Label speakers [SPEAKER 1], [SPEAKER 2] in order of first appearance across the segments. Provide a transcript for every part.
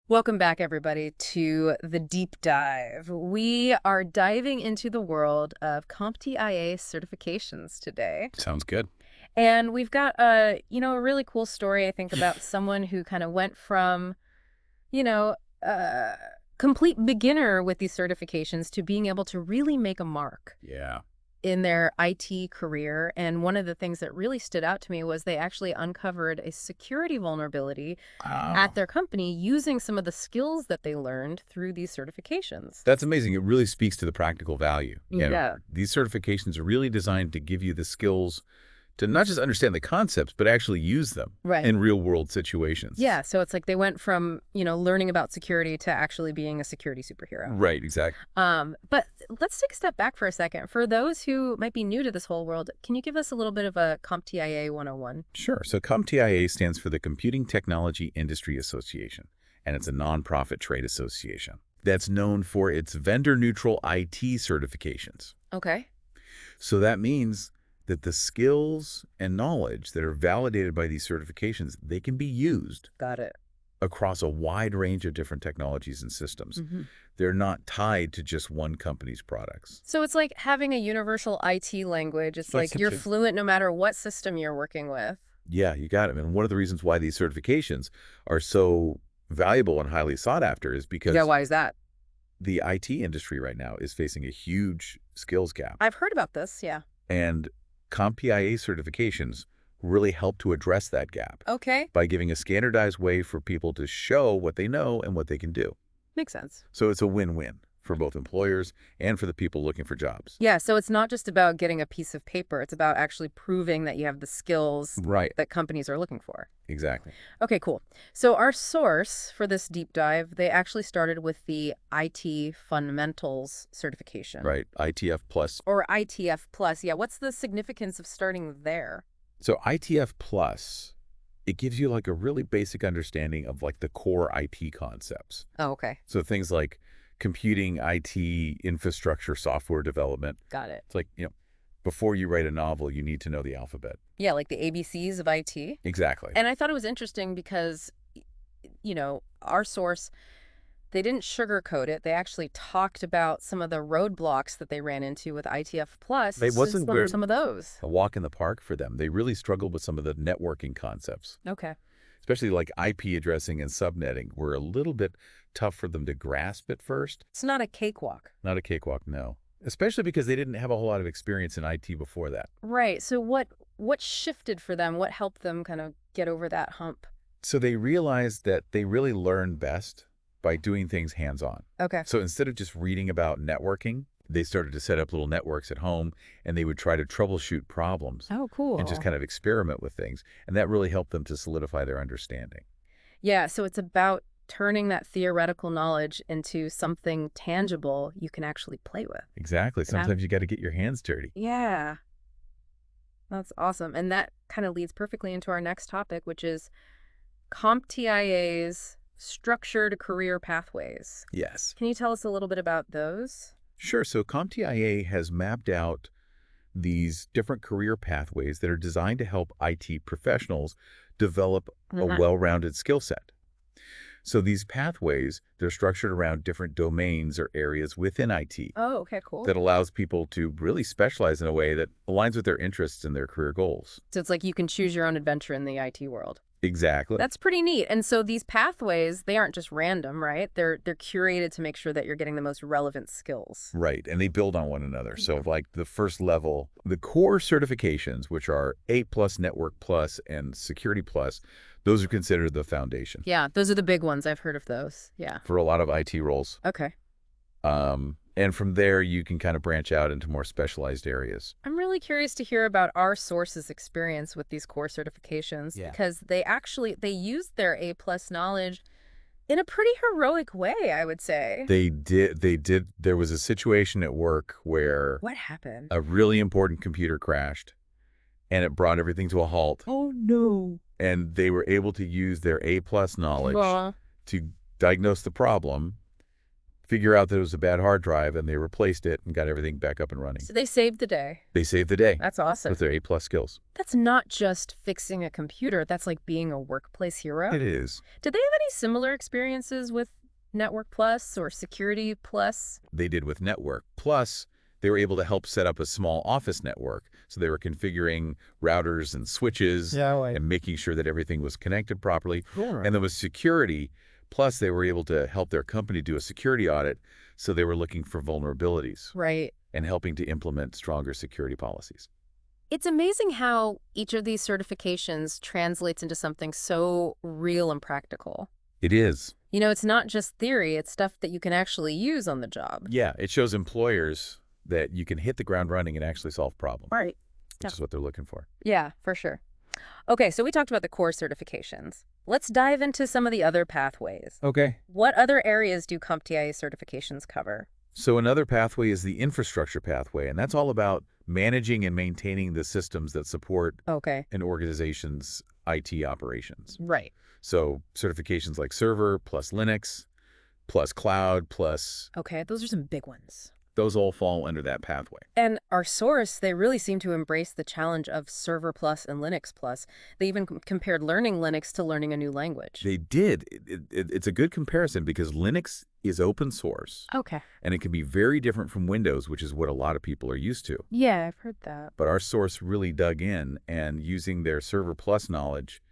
[SPEAKER 1] Welcome back, everybody, to the deep dive. We are diving into the world of CompTIA certifications today.
[SPEAKER 2] Sounds good.
[SPEAKER 1] And we've got a really cool story, I think, about someone who kind of went from, you know, a complete beginner with these certifications to being able to really make a mark
[SPEAKER 2] Yeah.
[SPEAKER 1] in their IT career. And one of the things that really stood out to me was they actually uncovered a security vulnerability at
[SPEAKER 2] Oh,
[SPEAKER 1] their company using some of the skills that they learned through these certifications.
[SPEAKER 2] that's amazing. It really speaks to the practical value.
[SPEAKER 1] Yeah.
[SPEAKER 2] These certifications are really designed to give you the skills to not just understand the concepts, but actually use them
[SPEAKER 1] Right.
[SPEAKER 2] in real world situations.
[SPEAKER 1] Yeah. So it's like they went from, learning about security to actually being a security superhero.
[SPEAKER 2] Right, exactly.
[SPEAKER 1] But let's take a step back for a second. For those who might be new to this whole world, can you give us a little bit of a CompTIA 101?
[SPEAKER 2] Sure. So CompTIA stands for the Computing Technology Industry Association, and it's a nonprofit trade association that's known for its vendor-neutral IT certifications.
[SPEAKER 1] Okay.
[SPEAKER 2] So that means that the skills and knowledge that are validated by these certifications, they can be used
[SPEAKER 1] Got it.
[SPEAKER 2] across a wide range of different technologies and systems.
[SPEAKER 1] Hmm.
[SPEAKER 2] They're not tied to just one company's products.
[SPEAKER 1] So it's like having a universal IT language. It's like you're
[SPEAKER 2] Essentially,
[SPEAKER 1] fluent no matter what system you're working with.
[SPEAKER 2] yeah, you got it. And one of the reasons why these certifications are so valuable and highly sought after is
[SPEAKER 1] Yeah,
[SPEAKER 2] because
[SPEAKER 1] why is that?
[SPEAKER 2] the IT industry right now is facing a huge skills gap.
[SPEAKER 1] I've heard about this. Yeah.
[SPEAKER 2] And CompTIA certifications really help to address that gap
[SPEAKER 1] Okay.
[SPEAKER 2] by giving a standardized way for people to show what they know and what they can do.
[SPEAKER 1] Makes sense.
[SPEAKER 2] So it's a win-win for both employers and for the people looking for jobs.
[SPEAKER 1] Yeah, so it's not just about getting a piece of paper. It's about actually proving that you have the skills
[SPEAKER 2] Right.
[SPEAKER 1] that companies are looking for.
[SPEAKER 2] Exactly.
[SPEAKER 1] Okay, cool. So our source for this deep dive, they actually started with the IT Fundamentals certification.
[SPEAKER 2] Right. ITF Plus.
[SPEAKER 1] Or ITF Plus. Yeah, what's the significance of starting there?
[SPEAKER 2] So ITF Plus, it gives you like a really basic understanding of like the core IT concepts.
[SPEAKER 1] Oh, okay.
[SPEAKER 2] So things like computing, IT, infrastructure, software development.
[SPEAKER 1] Got it.
[SPEAKER 2] It's like, before you write a novel, you need to know the alphabet.
[SPEAKER 1] Yeah, like the ABCs of IT.
[SPEAKER 2] Exactly.
[SPEAKER 1] And I thought it was interesting because, our source, they didn't sugarcoat it. They actually talked about some of the roadblocks that they ran into with ITF Plus.
[SPEAKER 2] It wasn't weird.
[SPEAKER 1] Some of those.
[SPEAKER 2] A walk in the park for them. They really struggled with some of the networking concepts,
[SPEAKER 1] Okay.
[SPEAKER 2] especially like IP addressing and subnetting were a little bit tough for them to grasp at first.
[SPEAKER 1] It's not a cakewalk.
[SPEAKER 2] Not a cakewalk, no. Especially because they didn't have a whole lot of experience in IT before that.
[SPEAKER 1] Right. So what shifted for them? What helped them kind of get over that hump?
[SPEAKER 2] So they realized that they really learn best by doing things hands-on.
[SPEAKER 1] Okay.
[SPEAKER 2] So instead of just reading about networking, they started to set up little networks at home, and they would try to troubleshoot problems
[SPEAKER 1] Oh, cool.
[SPEAKER 2] and just kind of experiment with things. And that really helped them to solidify their understanding.
[SPEAKER 1] Yeah, so it's about turning that theoretical knowledge into something tangible you can actually play with.
[SPEAKER 2] Exactly.
[SPEAKER 1] Yeah.
[SPEAKER 2] Sometimes you got to get your hands dirty.
[SPEAKER 1] Yeah. That's awesome. And that kind of leads perfectly into our next topic, which is CompTIA's structured career pathways.
[SPEAKER 2] Yes.
[SPEAKER 1] Can you tell us a little bit about those?
[SPEAKER 2] Sure. So CompTIA has mapped out these different career pathways that are designed to help IT professionals develop a
[SPEAKER 1] Mhm.
[SPEAKER 2] well-rounded skill set. So these pathways, they're structured around different domains or areas within IT
[SPEAKER 1] Oh, okay, cool.
[SPEAKER 2] that allows people to really specialize in a way that aligns with their interests and their career goals.
[SPEAKER 1] So it's like you can choose your own adventure in the IT world.
[SPEAKER 2] Exactly.
[SPEAKER 1] That's pretty neat. And so these pathways, they aren't just random, right? They're curated to make sure that you're getting the most relevant skills.
[SPEAKER 2] Right. And they build on one another. So like the first level, the core certifications, which are A+, Network Plus, and Security Plus, those are considered the foundation
[SPEAKER 1] Yeah, those are the big ones. I've heard of those. Yeah.
[SPEAKER 2] for a lot of IT roles.
[SPEAKER 1] Okay.
[SPEAKER 2] And from there, you can kind of branch out into more specialized areas.
[SPEAKER 1] I'm really curious to hear about our source's experience with these core certifications
[SPEAKER 2] Yeah.
[SPEAKER 1] because they used their A+ knowledge in a pretty heroic way, I would say.
[SPEAKER 2] They did. There was a situation at work where
[SPEAKER 1] What happened?
[SPEAKER 2] a really important computer crashed and it brought everything to a halt.
[SPEAKER 1] Oh, no.
[SPEAKER 2] And they were able to use their A+ knowledge
[SPEAKER 1] Well,
[SPEAKER 2] to diagnose the problem, figure out that it was a bad hard drive, and they replaced it and got everything back up and running.
[SPEAKER 1] So they saved the day.
[SPEAKER 2] They saved the day
[SPEAKER 1] That's awesome.
[SPEAKER 2] with their A+ skills.
[SPEAKER 1] That's not just fixing a computer. That's like being a workplace hero.
[SPEAKER 2] It is.
[SPEAKER 1] Did they have any similar experiences with Network Plus or Security Plus?
[SPEAKER 2] They did with Network. Plus, they were able to help set up a small office network. So they were configuring routers and switches and making sure that everything was connected properly.
[SPEAKER 1] Cool.
[SPEAKER 2] And then with Security, Plus they were able to help their company do a security audit. So they were looking for vulnerabilities.
[SPEAKER 1] Right.
[SPEAKER 2] And helping to implement stronger security policies.
[SPEAKER 1] It's amazing how each of these certifications translates into something so real and practical.
[SPEAKER 2] It is.
[SPEAKER 1] You know, it's not just theory. It's stuff that you can actually use on the job.
[SPEAKER 2] Yeah, it shows employers that you can hit the ground running and actually solve problems.
[SPEAKER 1] Right.
[SPEAKER 2] Which is what they're looking for.
[SPEAKER 1] Yeah, for sure. Okay, so we talked about the core certifications. Let's dive into some of the other pathways.
[SPEAKER 2] Okay.
[SPEAKER 1] What other areas do CompTIA certifications cover?
[SPEAKER 2] So another pathway is the infrastructure pathway, and that's all about managing and maintaining the systems that support an organization's IT operations.
[SPEAKER 1] Right.
[SPEAKER 2] So certifications like server plus Linux plus cloud plus...
[SPEAKER 1] Okay, those are some big ones.
[SPEAKER 2] Those all fall under that pathway.
[SPEAKER 1] And our source, they really seem to embrace the challenge of Server Plus and Linux Plus. They even compared learning Linux to learning a new language.
[SPEAKER 2] They did. It's a good comparison because Linux is open source.
[SPEAKER 1] Okay.
[SPEAKER 2] And it can be very different from Windows, which is what a lot of people are used to.
[SPEAKER 1] Yeah, I've heard that.
[SPEAKER 2] But our source really dug in, and using their Server Plus knowledge,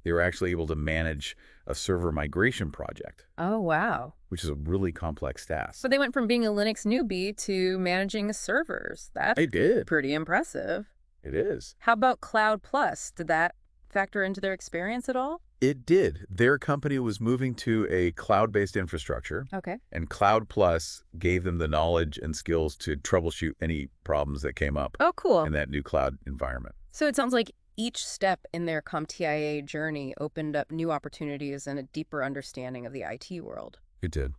[SPEAKER 2] they were actually able to manage a server migration project.
[SPEAKER 1] Oh, wow.
[SPEAKER 2] Which is a really complex task.
[SPEAKER 1] So they went from being a Linux newbie to managing servers. That's pretty impressive.
[SPEAKER 2] It is.
[SPEAKER 1] How about Cloud Plus? Did that factor into their experience at all?
[SPEAKER 2] It did. Their company was moving to a cloud-based infrastructure.
[SPEAKER 1] Okay.
[SPEAKER 2] And Cloud Plus gave them the knowledge and skills to troubleshoot any problems that came up.
[SPEAKER 1] Oh, cool.
[SPEAKER 2] In that new cloud environment.
[SPEAKER 1] So it sounds like each step in their CompTIA journey opened up new opportunities and a deeper understanding of the IT world.
[SPEAKER 2] It did.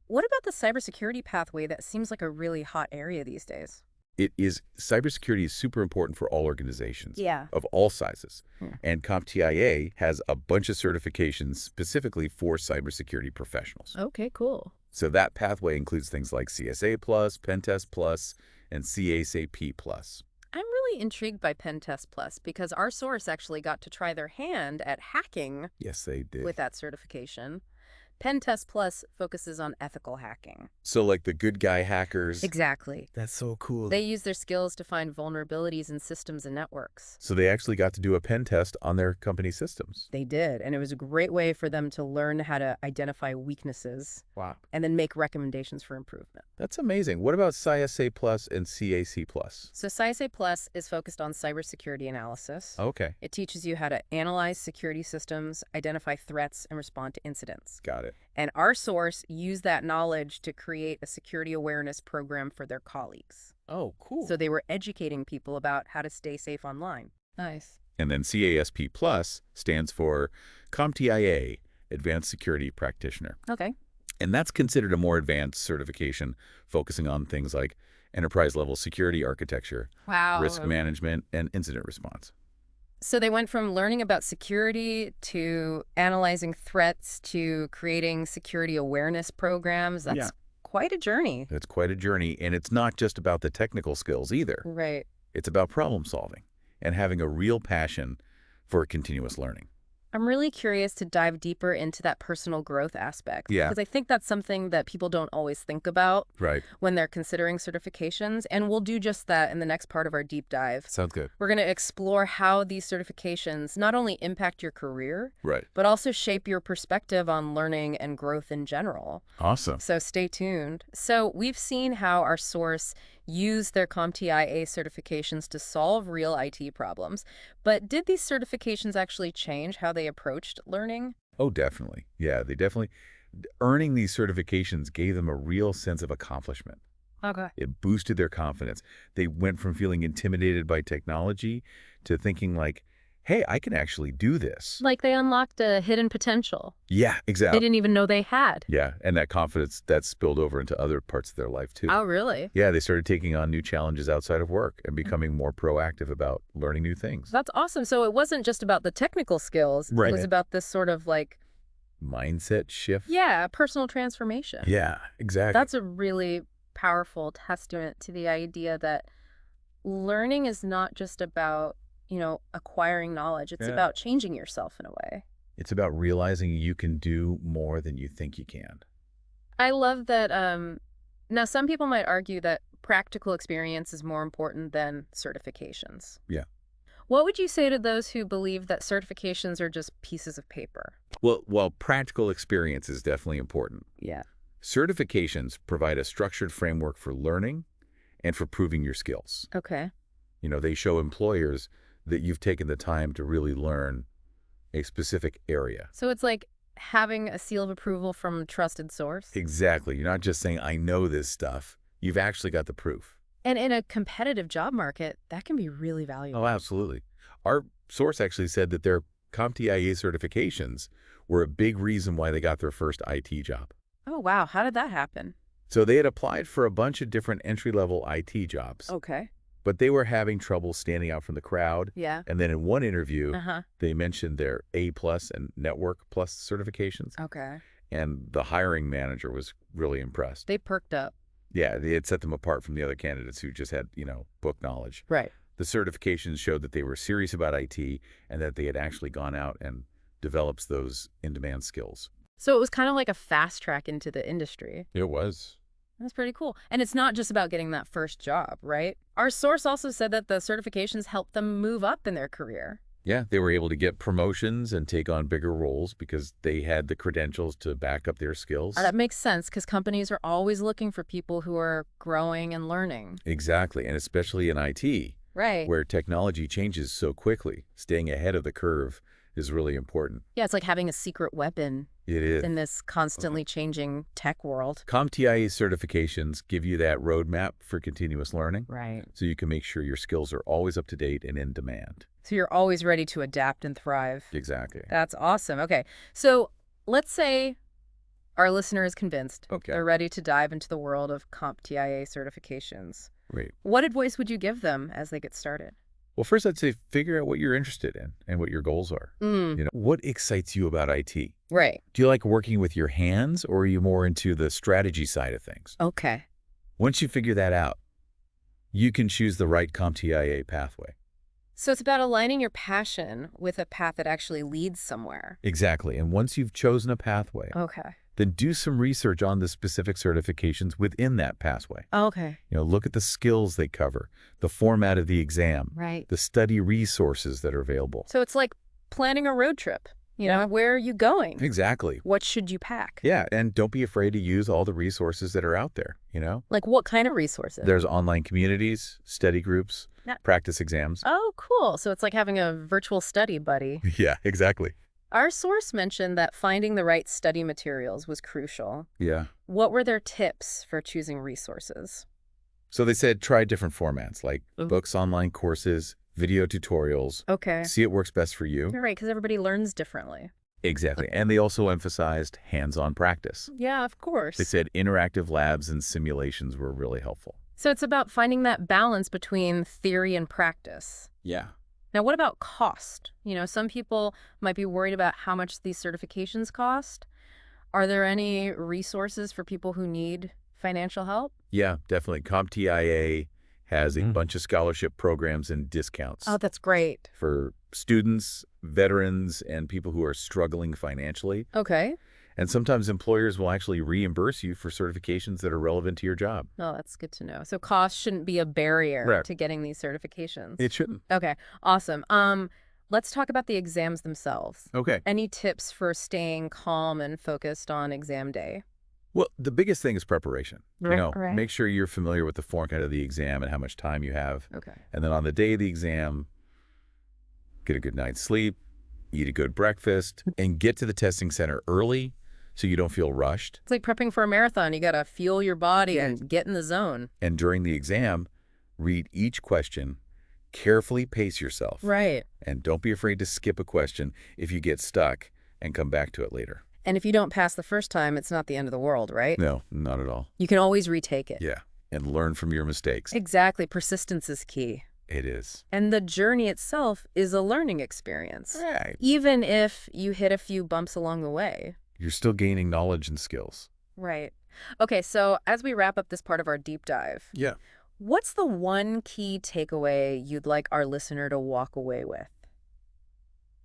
[SPEAKER 1] What about the cybersecurity pathway that seems like a really hot area these days?
[SPEAKER 2] It is. Cybersecurity is super important for all organizations.
[SPEAKER 1] Yeah.
[SPEAKER 2] Of all sizes. And CompTIA has a bunch of certifications specifically for cybersecurity professionals.
[SPEAKER 1] Okay, cool.
[SPEAKER 2] So that pathway includes things like CSA+, Pentest Plus, and CASAP+.
[SPEAKER 1] I'm really intrigued by Pentest Plus because our source actually got to try their hand at hacking.
[SPEAKER 2] Yes, they did.
[SPEAKER 1] With that certification. Pentest Plus focuses on ethical hacking.
[SPEAKER 2] So like the good guy hackers.
[SPEAKER 1] Exactly.
[SPEAKER 2] That's so cool.
[SPEAKER 1] They use their skills to find vulnerabilities in systems and networks.
[SPEAKER 2] So they actually got to do a pen test on their company systems.
[SPEAKER 1] They did, and it was a great way for them to learn how to identify weaknesses.
[SPEAKER 2] Wow.
[SPEAKER 1] And then make recommendations for improvement.
[SPEAKER 2] That's amazing. What about CSA Plus and CAC Plus?
[SPEAKER 1] So CSA Plus is focused on cybersecurity analysis.
[SPEAKER 2] Okay.
[SPEAKER 1] It teaches you how to analyze security systems, identify threats, and respond to incidents.
[SPEAKER 2] Got it.
[SPEAKER 1] And our source used that knowledge to create a security awareness program for their colleagues.
[SPEAKER 2] Oh, cool.
[SPEAKER 1] So they were educating people about how to stay safe online. Nice.
[SPEAKER 2] And then CASP Plus stands for CompTIA, Advanced Security Practitioner.
[SPEAKER 1] Okay.
[SPEAKER 2] And that's considered a more advanced certification, focusing on things like enterprise-level security architecture, risk management, and incident response.
[SPEAKER 1] So they went from learning about security to analyzing threats to creating security awareness programs. That's quite a journey.
[SPEAKER 2] It's quite a journey, and it's not just about the technical skills either.
[SPEAKER 1] Right.
[SPEAKER 2] It's about problem solving and having a real passion for continuous learning.
[SPEAKER 1] I'm really curious to dive deeper into that personal growth aspect.
[SPEAKER 2] Yeah.
[SPEAKER 1] Because I think that's something that people don't always think about when they're considering certifications. And we'll do just that in the next part of our deep dive.
[SPEAKER 2] Sounds good.
[SPEAKER 1] We're going to explore how these certifications not only impact your career, but also shape your perspective on learning and growth in general.
[SPEAKER 2] Awesome.
[SPEAKER 1] So stay tuned. So we've seen how our source used their CompTIA certifications to solve real IT problems. But did these certifications actually change how they approached learning?
[SPEAKER 2] Oh, definitely. Yeah, they definitely. Earning these certifications gave them a real sense of accomplishment.
[SPEAKER 1] Okay.
[SPEAKER 2] It boosted their confidence. They went from feeling intimidated by technology to thinking like, hey, I can actually do this.
[SPEAKER 1] Like they unlocked a hidden potential.
[SPEAKER 2] Yeah, exactly.
[SPEAKER 1] They didn't even know they had.
[SPEAKER 2] Yeah, and that confidence, that spilled over into other parts of their life too.
[SPEAKER 1] Oh, really?
[SPEAKER 2] Yeah, they started taking on new challenges outside of work and becoming more proactive about learning new things.
[SPEAKER 1] That's awesome. So it wasn't just about the technical skills. It was about this sort of like
[SPEAKER 2] mindset shift.
[SPEAKER 1] Yeah, personal transformation.
[SPEAKER 2] Yeah, exactly.
[SPEAKER 1] That's a really powerful testament to the idea that learning is not just about, acquiring knowledge. It's
[SPEAKER 2] Yeah.
[SPEAKER 1] about changing yourself in a way.
[SPEAKER 2] It's about realizing you can do more than you think you can.
[SPEAKER 1] I love that. Now, some people might argue that practical experience is more important than certifications.
[SPEAKER 2] Yeah.
[SPEAKER 1] What would you say to those who believe that certifications are just pieces of paper?
[SPEAKER 2] Well, while practical experience is definitely important,
[SPEAKER 1] Yeah.
[SPEAKER 2] certifications provide a structured framework for learning and for proving your skills.
[SPEAKER 1] Okay.
[SPEAKER 2] They show employers that you've taken the time to really learn a specific area.
[SPEAKER 1] So it's like having a seal of approval from a trusted source.
[SPEAKER 2] Exactly. You're not just saying, I know this stuff. You've actually got the proof.
[SPEAKER 1] And in a competitive job market, that can be really
[SPEAKER 2] Oh,
[SPEAKER 1] valuable.
[SPEAKER 2] absolutely. Our source actually said that their CompTIA certifications were a big reason why they got their first IT job.
[SPEAKER 1] Oh, wow. How did that happen?
[SPEAKER 2] So they had applied for a bunch of different entry-level IT jobs,
[SPEAKER 1] Okay.
[SPEAKER 2] but they were having trouble standing out from the crowd.
[SPEAKER 1] Yeah.
[SPEAKER 2] And then in one interview,
[SPEAKER 1] Uh-huh.
[SPEAKER 2] they mentioned their A+ and Network Plus certifications,
[SPEAKER 1] Okay.
[SPEAKER 2] and the hiring manager was really impressed.
[SPEAKER 1] They perked up.
[SPEAKER 2] Yeah, they had set them apart from the other candidates who just had, book knowledge.
[SPEAKER 1] Right.
[SPEAKER 2] The certifications showed that they were serious about IT and that they had actually gone out and developed those in-demand skills.
[SPEAKER 1] So it was kind of like a fast track into the industry.
[SPEAKER 2] It was.
[SPEAKER 1] That's pretty cool. And it's not just about getting that first job, right? Our source also said that the certifications helped them move up in their career.
[SPEAKER 2] Yeah, they were able to get promotions and take on bigger roles because they had the credentials to back up their skills.
[SPEAKER 1] That makes sense because companies are always looking for people who are growing and learning.
[SPEAKER 2] Exactly, and especially in IT,
[SPEAKER 1] Right.
[SPEAKER 2] where technology changes so quickly, staying ahead of the curve is really important.
[SPEAKER 1] Yeah, it's like having a secret weapon
[SPEAKER 2] It is.
[SPEAKER 1] in this constantly changing tech world.
[SPEAKER 2] CompTIA certifications give you that roadmap for continuous learning,
[SPEAKER 1] Right.
[SPEAKER 2] so you can make sure your skills are always up to date and in demand.
[SPEAKER 1] So you're always ready to adapt and thrive.
[SPEAKER 2] Exactly.
[SPEAKER 1] That's awesome. Okay. So let's say our listener is convinced.
[SPEAKER 2] Okay.
[SPEAKER 1] They're ready to dive into the world of CompTIA certifications.
[SPEAKER 2] Great.
[SPEAKER 1] What advice would you give them as they get started?
[SPEAKER 2] Well, first I'd say figure out what you're interested in and what your goals are. What excites you about IT?
[SPEAKER 1] Right.
[SPEAKER 2] Do you like working with your hands, or are you more into the strategy side of things?
[SPEAKER 1] Okay.
[SPEAKER 2] Once you figure that out, you can choose the right CompTIA pathway.
[SPEAKER 1] So it's about aligning your passion with a path that actually leads somewhere.
[SPEAKER 2] Exactly. And once you've chosen a pathway,
[SPEAKER 1] Okay.
[SPEAKER 2] then do some research on the specific certifications within that pathway.
[SPEAKER 1] Okay.
[SPEAKER 2] Look at the skills they cover, the format of the exam,
[SPEAKER 1] Right.
[SPEAKER 2] the study resources that are available.
[SPEAKER 1] So it's like planning a road trip. Where are you going?
[SPEAKER 2] Exactly.
[SPEAKER 1] What should you pack?
[SPEAKER 2] Yeah, and don't be afraid to use all the resources that are out there,
[SPEAKER 1] Like what kind of resources?
[SPEAKER 2] There's online communities, study groups,
[SPEAKER 1] Yeah.
[SPEAKER 2] practice exams.
[SPEAKER 1] Oh, cool. So it's like having a virtual study buddy.
[SPEAKER 2] Yeah, exactly.
[SPEAKER 1] Our source mentioned that finding the right study materials was crucial.
[SPEAKER 2] Yeah.
[SPEAKER 1] What were their tips for choosing resources?
[SPEAKER 2] So they said try different formats like
[SPEAKER 1] Mhm.
[SPEAKER 2] books, online courses, video tutorials.
[SPEAKER 1] Okay.
[SPEAKER 2] See what works best for you.
[SPEAKER 1] You're right, because everybody learns differently.
[SPEAKER 2] Exactly. And they also emphasized hands-on practice.
[SPEAKER 1] Yeah, of course.
[SPEAKER 2] They said interactive labs and simulations were really helpful.
[SPEAKER 1] So it's about finding that balance between theory and practice.
[SPEAKER 2] Yeah.
[SPEAKER 1] Now, what about cost? Some people might be worried about how much these certifications cost. Are there any resources for people who need financial help?
[SPEAKER 2] Yeah, definitely. CompTIA has a bunch of scholarship programs and discounts
[SPEAKER 1] Oh, that's great.
[SPEAKER 2] for students, veterans, and people who are struggling financially.
[SPEAKER 1] Okay.
[SPEAKER 2] And sometimes employers will actually reimburse you for certifications that are relevant to your job.
[SPEAKER 1] Oh, that's good to know. So cost shouldn't be a barrier
[SPEAKER 2] Right.
[SPEAKER 1] to getting these certifications.
[SPEAKER 2] It shouldn't.
[SPEAKER 1] Okay, awesome. Let's talk about the exams themselves.
[SPEAKER 2] Okay.
[SPEAKER 1] Any tips for staying calm and focused on exam day?
[SPEAKER 2] Well, the biggest thing is preparation.
[SPEAKER 1] Right.
[SPEAKER 2] Make sure you're familiar with the format of the exam and how much time you have.
[SPEAKER 1] Okay.
[SPEAKER 2] And then on the day of the exam, get a good night's sleep, eat a good breakfast, and get to the testing center early so you don't feel rushed.
[SPEAKER 1] It's like prepping for a marathon. You got to fuel your body and get in the zone.
[SPEAKER 2] And during the exam, read each question, carefully pace yourself,
[SPEAKER 1] Right.
[SPEAKER 2] and don't be afraid to skip a question if you get stuck and come back to it later.
[SPEAKER 1] And if you don't pass the first time, it's not the end of the world, right?
[SPEAKER 2] No, not at all.
[SPEAKER 1] You can always retake it.
[SPEAKER 2] Yeah, and learn from your mistakes.
[SPEAKER 1] Exactly. Persistence is key.
[SPEAKER 2] It is.
[SPEAKER 1] And the journey itself is a learning experience.
[SPEAKER 2] Right.
[SPEAKER 1] Even if you hit a few bumps along the way.
[SPEAKER 2] You're still gaining knowledge and skills.
[SPEAKER 1] Right. Okay, so as we wrap up this part of our deep dive,
[SPEAKER 2] Yeah.
[SPEAKER 1] what's the one key takeaway you'd like our listener to walk away with?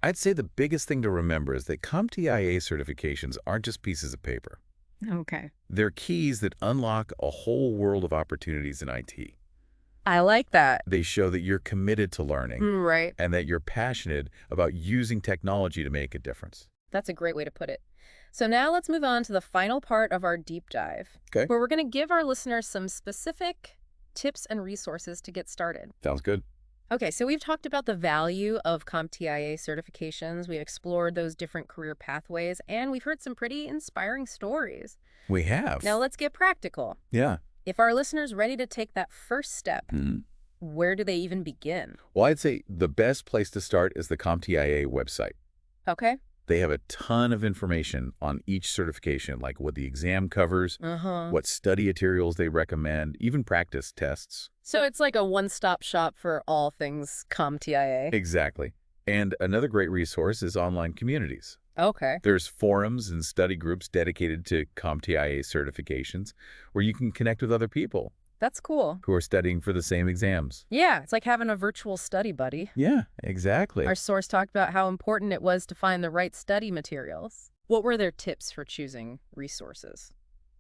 [SPEAKER 2] I'd say the biggest thing to remember is that CompTIA certifications aren't just pieces of paper.
[SPEAKER 1] Okay.
[SPEAKER 2] They're keys that unlock a whole world of opportunities in IT.
[SPEAKER 1] I like that.
[SPEAKER 2] They show that you're committed to learning
[SPEAKER 1] Right.
[SPEAKER 2] and that you're passionate about using technology to make a difference.
[SPEAKER 1] That's a great way to put it. So now let's move on to the final part of our deep dive,
[SPEAKER 2] Okay.
[SPEAKER 1] where we're going to give our listeners some specific tips and resources to get started.
[SPEAKER 2] Sounds good.
[SPEAKER 1] Okay, so we've talked about the value of CompTIA certifications, we've explored those different career pathways, and we've heard some pretty inspiring stories.
[SPEAKER 2] We have.
[SPEAKER 1] Now let's get practical.
[SPEAKER 2] Yeah.
[SPEAKER 1] If our listeners ready to take that first step,
[SPEAKER 2] Mhm.
[SPEAKER 1] where do they even begin?
[SPEAKER 2] Well, I'd say the best place to start is the CompTIA website.
[SPEAKER 1] Okay.
[SPEAKER 2] They have a ton of information on each certification, like what the exam covers,
[SPEAKER 1] Uh-huh.
[SPEAKER 2] what study materials they recommend, even practice tests.
[SPEAKER 1] So it's like a one-stop shop for all things CompTIA.
[SPEAKER 2] Exactly. And another great resource is online communities.
[SPEAKER 1] Okay.
[SPEAKER 2] There's forums and study groups dedicated to CompTIA certifications where you can connect with other people
[SPEAKER 1] That's cool.
[SPEAKER 2] who are studying for the same exams.
[SPEAKER 1] Yeah, it's like having a virtual study buddy.
[SPEAKER 2] Yeah, exactly.
[SPEAKER 1] Our source talked about how important it was to find the right study materials. What were their tips for choosing resources?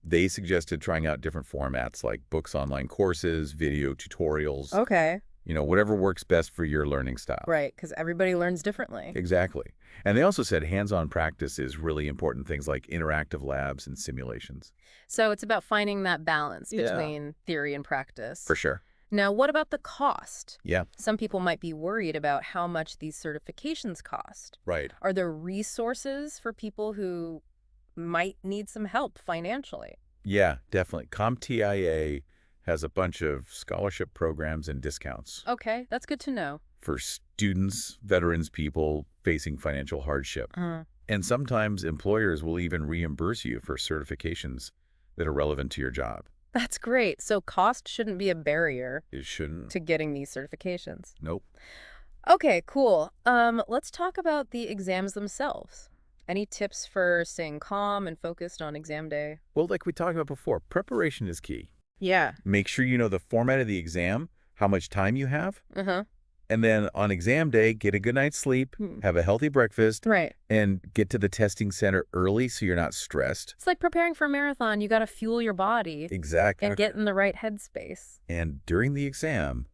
[SPEAKER 2] They suggested trying out different formats like books, online courses, video tutorials,
[SPEAKER 1] Okay.
[SPEAKER 2] whatever works best for your learning style.
[SPEAKER 1] Right, because everybody learns differently.
[SPEAKER 2] Exactly. And they also said hands-on practice is really important, things like interactive labs and simulations.
[SPEAKER 1] So it's about finding that balance
[SPEAKER 2] Yeah.
[SPEAKER 1] between theory and practice.
[SPEAKER 2] For sure.
[SPEAKER 1] Now, what about the cost?
[SPEAKER 2] Yeah,
[SPEAKER 1] Some people might be worried about how much these certifications cost.
[SPEAKER 2] right.
[SPEAKER 1] Are there resources for people who might need some help financially?
[SPEAKER 2] Yeah, definitely. CompTIA has a bunch of scholarship programs and discounts
[SPEAKER 1] Okay, that's good to know.
[SPEAKER 2] for students, veterans, people facing financial hardship. And sometimes employers will even reimburse you for certifications that are relevant to your job.
[SPEAKER 1] That's great. So cost shouldn't be a barrier
[SPEAKER 2] It shouldn't.
[SPEAKER 1] to getting these certifications.
[SPEAKER 2] Nope.
[SPEAKER 1] Okay, cool. Let's talk about the exams themselves. Any tips for staying calm and focused on exam day?
[SPEAKER 2] Well, like we talked about before, preparation is key.
[SPEAKER 1] Yeah.
[SPEAKER 2] Make sure you know the format of the exam, how much time you have,
[SPEAKER 1] Uh-huh.
[SPEAKER 2] and then on exam day, get a good night's sleep, have a healthy breakfast,
[SPEAKER 1] Right.
[SPEAKER 2] and get to the testing center early so you're not stressed.
[SPEAKER 1] It's like preparing for a marathon. You got to fuel your body
[SPEAKER 2] Exactly.
[SPEAKER 1] and get in the right headspace.
[SPEAKER 2] And during the exam,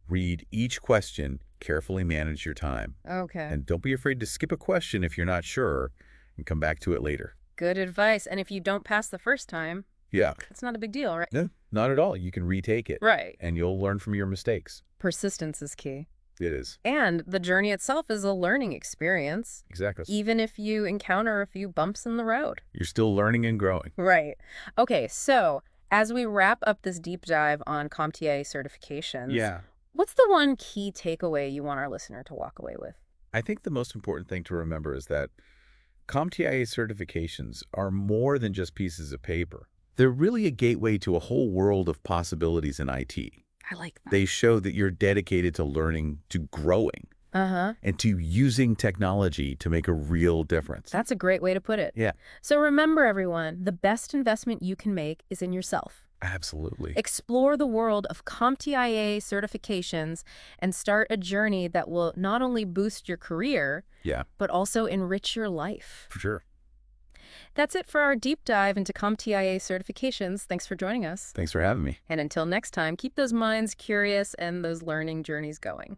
[SPEAKER 2] read each question, carefully manage your time.
[SPEAKER 1] Okay.
[SPEAKER 2] And don't be afraid to skip a question if you're not sure and come back to it later.
[SPEAKER 1] Good advice. And if you don't pass the first time,
[SPEAKER 2] Yeah.
[SPEAKER 1] it's not a big deal, right?
[SPEAKER 2] No, not at all. You can retake it.
[SPEAKER 1] Right.
[SPEAKER 2] And you'll learn from your mistakes.
[SPEAKER 1] Persistence is key.
[SPEAKER 2] It is.
[SPEAKER 1] And the journey itself is a learning experience,
[SPEAKER 2] Exactly.
[SPEAKER 1] even if you encounter a few bumps in the road.
[SPEAKER 2] You're still learning and growing.
[SPEAKER 1] Right. Okay, so as we wrap up this deep dive on CompTIA certifications, what's the one key takeaway you want our listener to walk away with?
[SPEAKER 2] I think the most important thing to remember is that CompTIA certifications are more than just pieces of paper. They're really a gateway to a whole world of possibilities in IT.
[SPEAKER 1] I like that.
[SPEAKER 2] They show that you're dedicated to learning, to growing,
[SPEAKER 1] Uh-huh.
[SPEAKER 2] and to using technology to make a real difference.
[SPEAKER 1] That's a great way to put it.
[SPEAKER 2] Yeah.
[SPEAKER 1] So remember, everyone, the best investment you can make is in yourself.
[SPEAKER 2] Absolutely.
[SPEAKER 1] Explore the world of CompTIA certifications and start a journey that will not only boost your career,
[SPEAKER 2] Yeah,
[SPEAKER 1] but also enrich your life.
[SPEAKER 2] for sure.
[SPEAKER 1] That's it for our deep dive into CompTIA certifications. Thanks for joining us.
[SPEAKER 2] Thanks for having me.
[SPEAKER 1] And until next time, keep those minds curious and those learning journeys going.